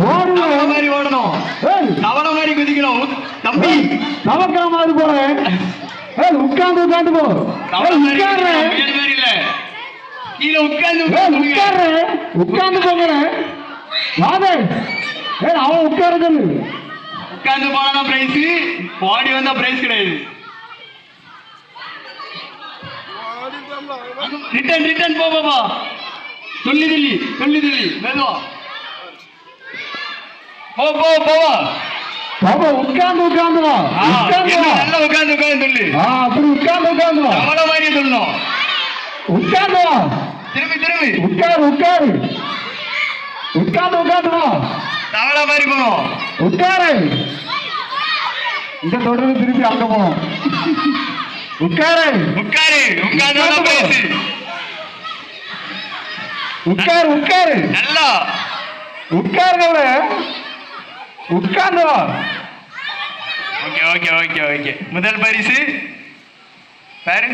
மாதிரி ஓடணும், தவளை மாதிரி குதிக்கணும். தம்பி தவக்கா மாதிரி போறேன். உட்கார்ந்து உட்கார்ந்து போ. உட்கார்ற இல்ல, கீழே உட்கார்ந்து உட்கார்ந்து போகிறேன். வாதே அவன் உட்காருது. உட்கார்ந்து போனா பிரைஸ், பாடி வந்தா பிரைஸ் கிடையாது. ரிட்டர்ன் ரிட்டர்ன் போ பாபா. துள்ளி துள்ளி துள்ளி துள்ளி மெதுவா போ போ போவா. பாபா உட்கார்ந்து உட்கார்ந்து வா. நல்லா உட்கார்ந்து உட்கார்ந்து துள்ளி. அப்படி உட்கார்ந்து உட்கார்ந்து வா. அவ்வளோ மாதிரி சொல்லணும். உட்கார்ந்து வா. திரும்பி திரும்பி உட்காரு உட்காரு. உட்கார்ந்து உட்கார்ந்து வா. தவளை மாதிரி போகணும். உட்காரு. இந்த தொடர்ந்து திருப்பி அங்க போகணும். உட்காரு உட்காரு. உட்கார்ந்து பேசு. உட்காரு உட்காரு. நல்லா உட்காருங்க. உட்கார்ந்து வா. Okay okay okay okay. முதல் பரிசு பாரு.